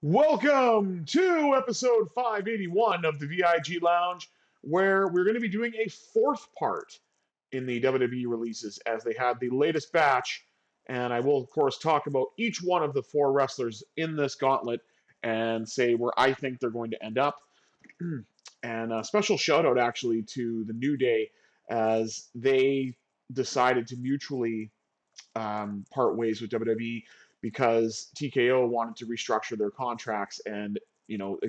Welcome to episode 581 of the VIG Lounge, where we're going to be doing a fourth part in the WWE releases as they had the latest batch. And I will, of course, talk about each one of the four wrestlers in this gauntlet and say where I think they're going to end up. And a special shout out, actually, to the New Day as they decided to mutually part ways with WWE because TKO wanted to restructure their contracts, and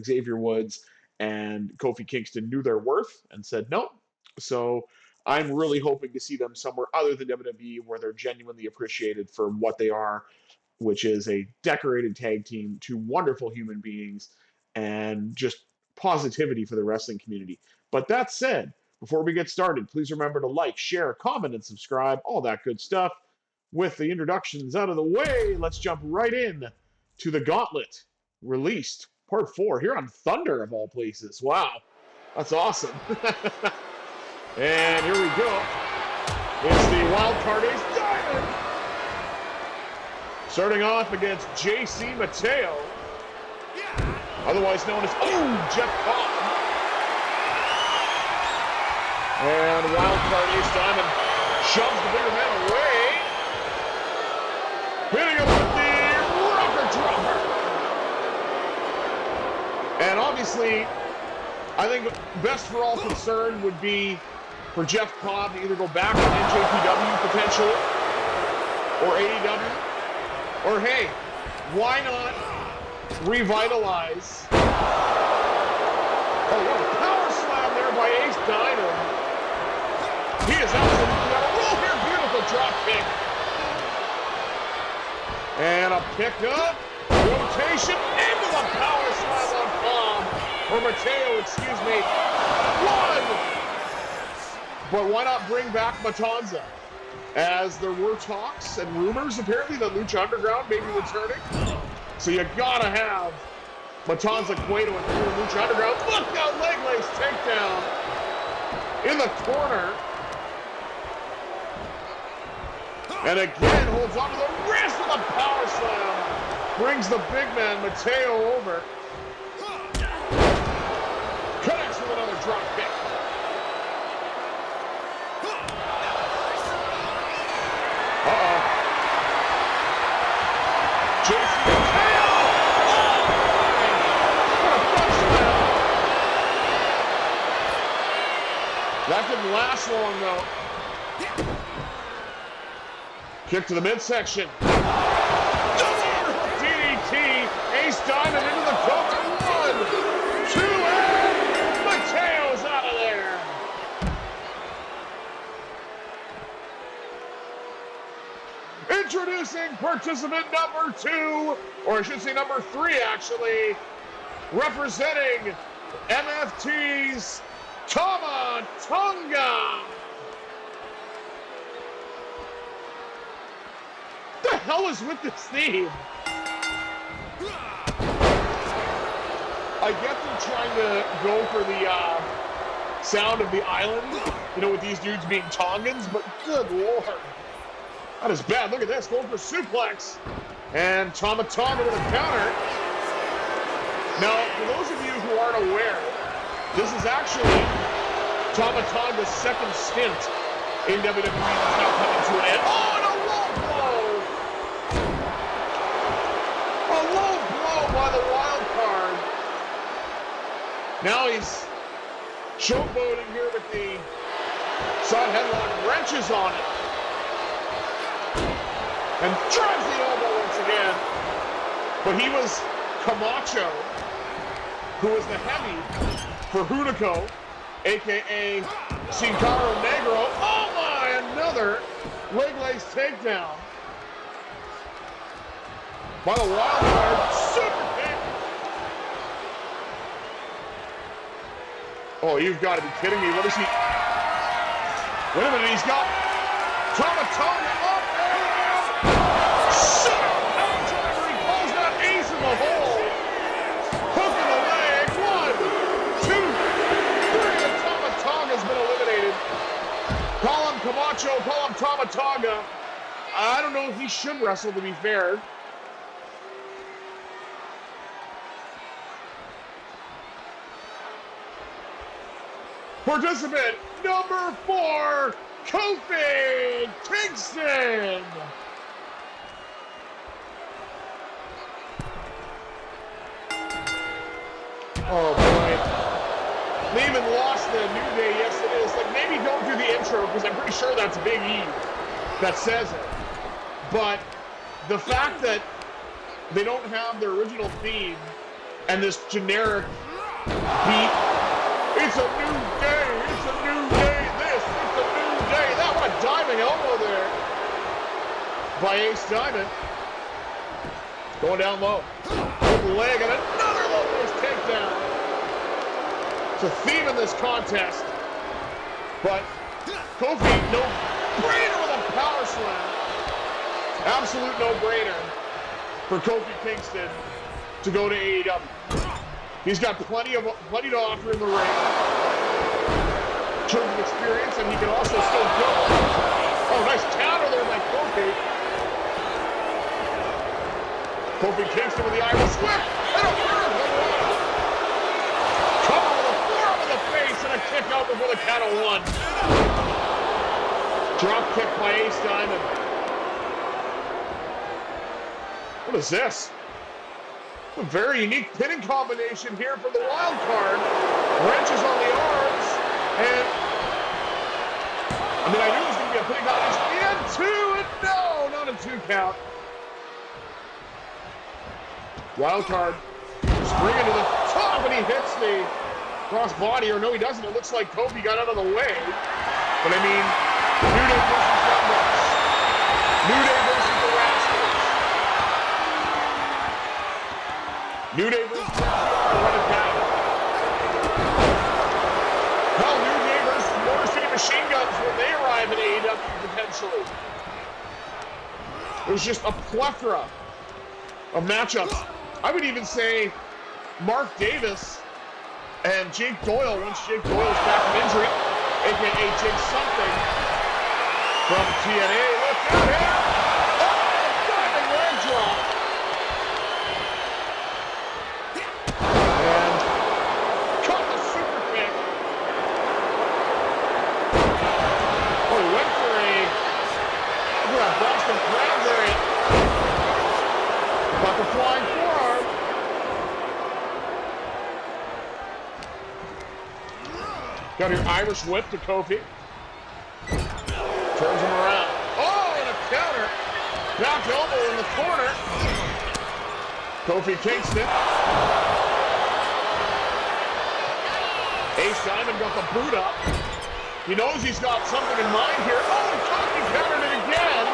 Xavier Woods and Kofi Kingston knew their worth and said no. So I'm really hoping to see them somewhere other than WWE where they're genuinely appreciated for what they are, which is a decorated tag team, two wonderful human beings, and just positivity for the wrestling community. But that said, before we get started, please remember to like, share, comment, and subscribe, all that good stuff. With the introductions out of the way, let's jump right in to the Gauntlet released part 4 here on Thunder of all places. Wow, that's awesome. And here we go. It's the Wildcard Ace Diamond. Starting off against JC Mateo, otherwise known as Jeff Cobb. And Wildcard Ace Diamond shoves the bigger man away. Hitting him with the rocker dropper. And obviously, I think best for all concerned would be for Jeff Cobb to either go back to NJPW potentially, or AEW, or hey, why not revitalize? Oh, what a power slam there by Ace Diamond. He is absolutely on a roll here. Beautiful drop kick. And a pickup, rotation into the power slam on Cobb, or Mateo, excuse me. One! But why not bring back Matanza? As there were talks and rumors, apparently, that Lucha Underground may be returning. So you gotta have Matanza, Cueto, and Lucha Underground. Look out, leg lace takedown in the corner. And again, holds on to the wrist with a power slam. Brings the big man, Mateo, over. Connects with another drop kick. Uh-oh. JC Mateo! Oh, what a front slam. That didn't last long, though. Kick to the midsection. DDT. Ace Diamond into the cover. 1, 2, and Mateo's out of there. Introducing participant number 2, or I should say number 3, actually, representing MFT's Toma Tonga. What the hell is with this theme? I get them trying to go for the sound of the island, with these dudes being Tongans, but good lord. That is bad. Look at this, going for suplex. And Toma Tonga to the counter. Now, for those of you who aren't aware, this is actually Toma Tonga's second stint in WWE that's now coming to an end. Oh, and a low blow! A low blow by the wild card. Now he's showboating here with the side headlock, wrenches on it. And drives the elbow once again. But he was Camacho, who was the heavy for Hunico, a.k.a. Sin Cara Negro. Oh my, another leg lace takedown by the wild card. Super kick. Oh, you've got to be kidding me. What is he? Wait a minute, he's got Toma Tonga up and shut up, power driver. He calls that ace in the hole. Hook in the leg. 1, 2, 3. And Toma Tonga's been eliminated. Call him Camacho, call him Toma Tonga. I don't know if he should wrestle, to be fair. Participant number 4, Kofi Kingston. Oh boy. They even lost the New Day yesterday. It's like, maybe don't do the intro because I'm pretty sure that's Big E that says it. But the fact that they don't have their original theme and this generic beat, it's a new day, it's a new day, this, it's a new day. That, what a diving elbow there by Ace Diamond. Going down low. Good leg and another low-post takedown. It's a theme in this contest. But Kofi, no-brainer with a power slam. Absolute no-brainer for Kofi Kingston to go to AEW. He's got plenty to offer in the ring in terms of experience, and he can also still go. Oh, nice counter there by Kofi. Kofi Kingston with the Irish whip and a miracle one. Cover with a forearm in the face and a kick out before the count of 1. Drop kick by Ace Diamond. What is this? A very unique pinning combination here for the wild card. Wrenches on the arms, and I knew it was going to be a pinning combination. And 2, and no, not a 2 count. Wild card springing to the top, and he hits the cross body, or no, he doesn't. It looks like Kofi got out of the way. But I mean, New Day versus Young Bucks. New Day versus the Rascals. New Day versus what a down. Hell, New Day versus Motor City Machine Guns when they arrive at AEW potentially. There's just a plethora of matchups. I would even say Mark Davis and Jake Doyle, once Jake Doyle's back from injury, aka Jake something from TNA. Look out here! Oh, diving leg drop. And caught the super kick. Oh, he went for a Boston Crab variant. But the flying forearm. Got your Irish whip to Kofi. Turns him around. Oh, and a counter. Back elbow in the corner. Kofi Kingston. Ace Diamond got the boot up. He knows he's got something in mind here. Oh, and Kofi countered it again.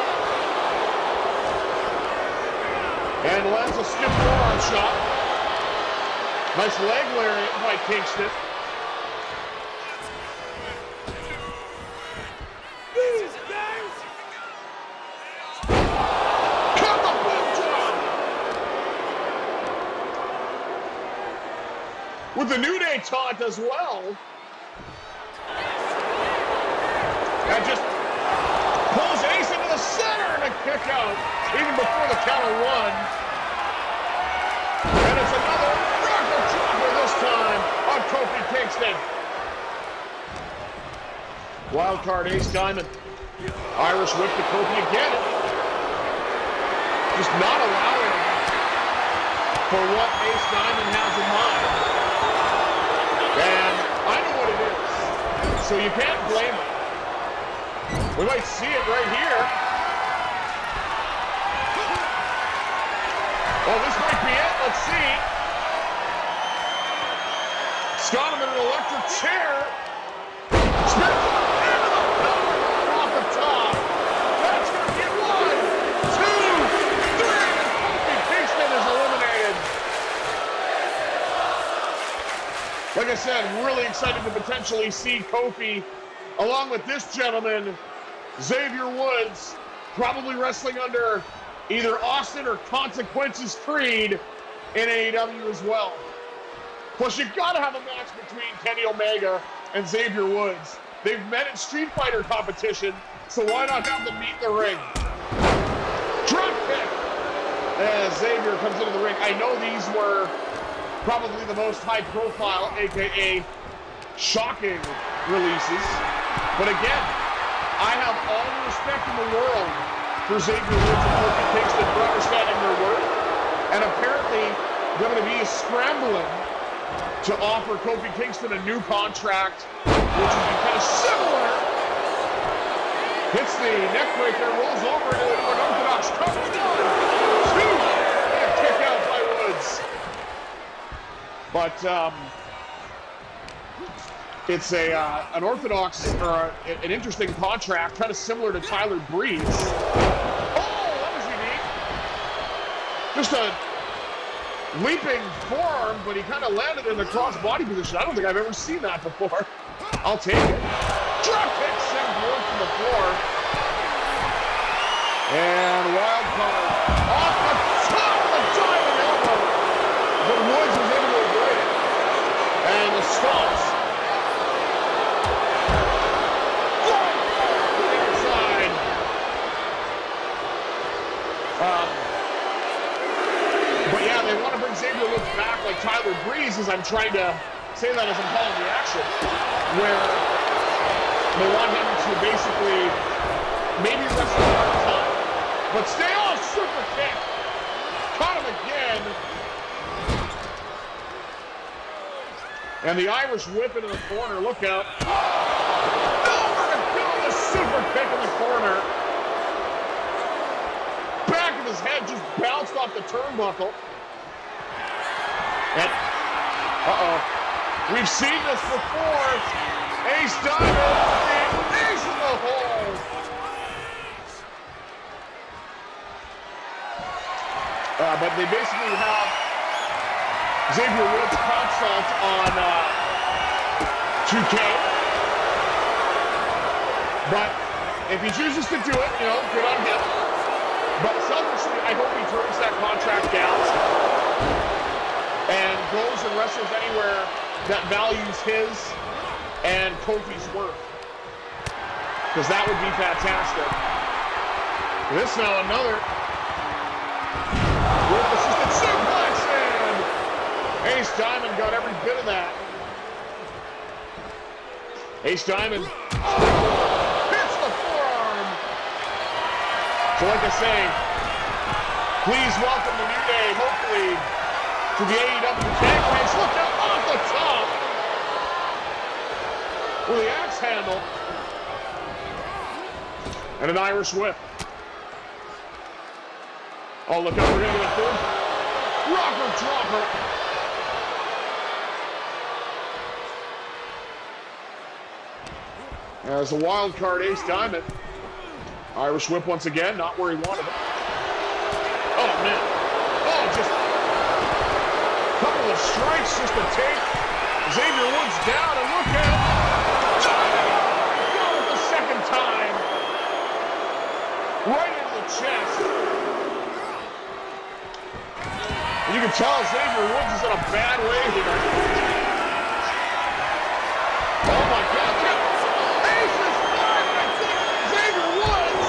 And lands a stiff forearm shot. Nice leg lariat by Kingston. Cut the boot drop. With the New Day taunt as well. And just pulls Ace into the center and a kick out. Even before the count of 1. And it's another knuckle dropper this time on Kofi Kingston. Wildcard Ace Diamond. Irish whip to Kofi again. Just not allowing for what Ace Diamond has in mind. And I know what it is. So you can't blame him. We might see it right here. Oh, this might be it. Let's see. Scott him in an electric chair. Spins him into the power off the top. That's going to be 1, 2, 3. And Kofi Kingston is eliminated. Like I said, really excited to potentially see Kofi along with this gentleman, Xavier Woods, probably wrestling under either Austin or Consequences Creed in AEW as well. Plus, you gotta have a match between Kenny Omega and Xavier Woods. They've met in Street Fighter competition, so why not have them meet in the ring? Drop kick as Xavier comes into the ring. I know these were probably the most high profile, aka shocking releases. But again, I have all the respect in the world for Xavier Woods and Kofi Kingston for understanding their worth. And apparently, WWE is scrambling to offer Kofi Kingston a new contract, which would be kind of similar. Hits the neck breaker, rolls over into an unorthodox cover. Two! And a kick out by Woods. But it's an orthodox, or an interesting contract, kind of similar to Tyler Breeze. Oh, that was unique. Just a leaping forearm, but he kind of landed in the cross-body position. I don't think I've ever seen that before. I'll take it. Drop kick sends Woods from the floor. And Wildcard off the top of the diving elbow. But Woods was able to avoid it. And the stomps. Inside. But yeah, they want to bring Xavier Woods back like Tyler Breeze, as I'm trying to say that as I'm calling the action, where they want him to basically maybe wrestle one time, but stay on. Super kick. Caught him again. And the Irish whip into the corner. Look out. Over to go. The super kick in the corner. Back of his head just bounced off the turnbuckle. And, we've seen this before. Ace Diamond, ace in the hole. But they basically have Xavier Woods consult on 2K. But if he chooses to do it, good on him. But selfishly, I hope he turns that contract down and goes and wrestles anywhere that values his and Kofi's worth. Because that would be fantastic. This now another with assisted suplex, and Ace Diamond got every bit of that. Ace Diamond hits the forearm. So like I say, please welcome the New Day, hopefully, to the AEW tag match. Look out off the top with the axe handle and an Irish whip. Oh, look out, we're going to go through. Rocker dropper. There's a wild card, Ace Diamond. Irish whip once again, not where he wanted it. Oh, man. Oh, just a couple of strikes just to take Xavier Woods down, and look out. Got it the second time. Right into the chest. And you can tell Xavier Woods is in a bad way here. Oh my God. Ace is flying. I think Xavier Woods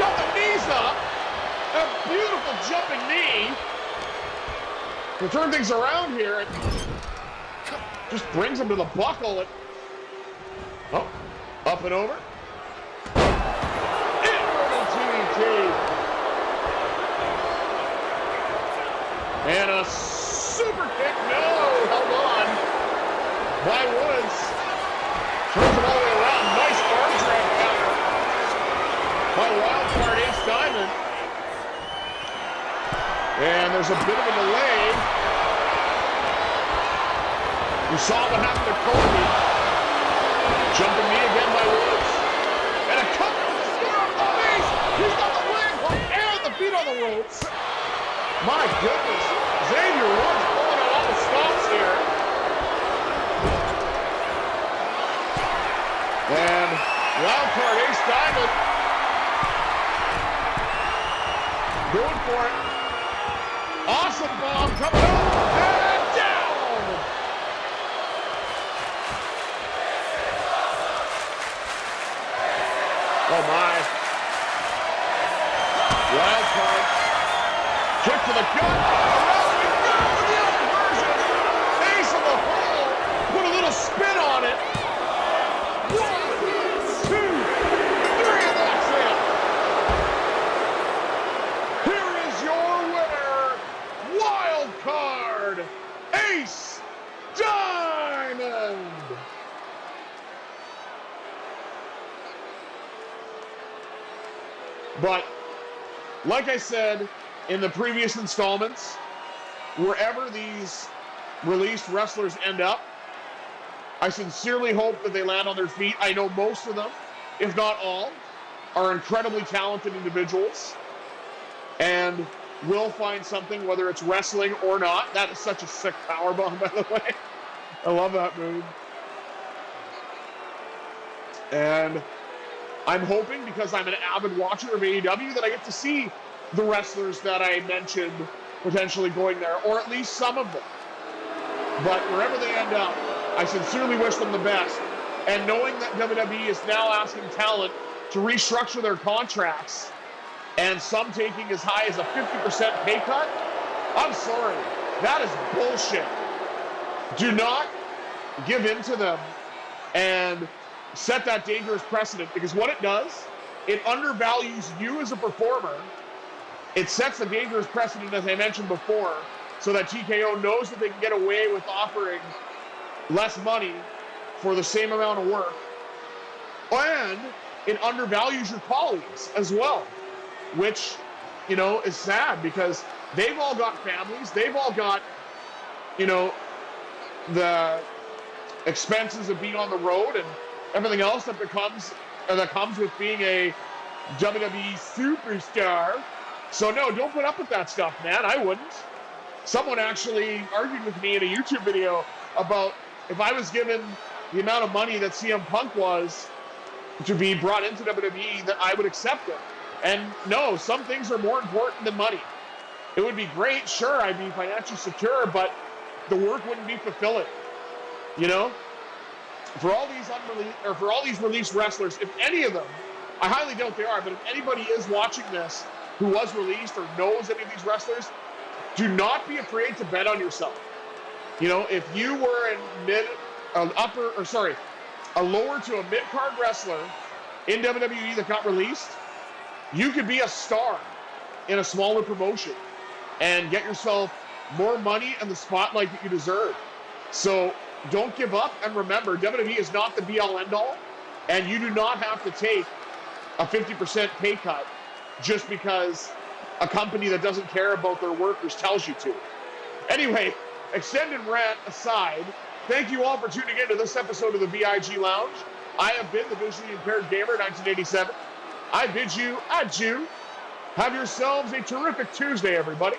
got the knees up. A beautiful jumping knee. To turn things around here. It just brings him to the buckle. Oh, up and over. Inverted TDT. And a super kick, no, held on by Woods. Turns it all the way around. Nice arm drag counter by Wildcard Ace Diamond. And there's a bit of a delay. We saw what happened to Kofi. Jumping knee again by Woods. And a cover with the star of the face. He's got the leg hook and the feet on the ropes. My goodness, Xavier Woods pulling out all the stops here. And Wildcard Ace Diamond going for it. Awesome bomb coming up and down. Oh my. Wildcard. Kick to the gut. Around we go with the other version. Ace in the hole. Put a little spin on it. But like I said in the previous installments, wherever these released wrestlers end up, I sincerely hope that they land on their feet. I know most of them, if not all, are incredibly talented individuals and will find something, whether it's wrestling or not. That is such a sick powerbomb, by the way. I love that move. And I'm hoping, because I'm an avid watcher of AEW, that I get to see the wrestlers that I mentioned potentially going there, or at least some of them. But wherever they end up, I sincerely wish them the best. And knowing that WWE is now asking talent to restructure their contracts, and some taking as high as a 50% pay cut, I'm sorry. That is bullshit. Do not give in to them and set that dangerous precedent, because what it does, it undervalues you as a performer. It sets a dangerous precedent, as I mentioned before, so that TKO knows that they can get away with offering less money for the same amount of work. And it undervalues your colleagues as well, which, you know, is sad, because they've all got families. They've all got, you know, the expenses of being on the road and everything else that comes with being a WWE superstar. So no, don't put up with that stuff, man. I wouldn't. Someone actually argued with me in a YouTube video about if I was given the amount of money that CM Punk was to be brought into WWE, that I would accept it. And no, some things are more important than money. It would be great, sure, I'd be financially secure, but the work wouldn't be fulfilling. You know? For all these released wrestlers, if any of them, I highly doubt they are, but if anybody is watching this who was released or knows any of these wrestlers, do not be afraid to bet on yourself. You know, if you were a lower to a mid-card wrestler in WWE that got released, you could be a star in a smaller promotion and get yourself more money and the spotlight that you deserve. So don't give up, and remember, WWE is not the be-all, end-all, and you do not have to take a 50% pay cut just because a company that doesn't care about their workers tells you to. Anyway, extended rant aside, thank you all for tuning in to this episode of the VIG Lounge. I have been the Visually Impaired Gamer 1987. I bid you adieu. Have yourselves a terrific Tuesday, everybody.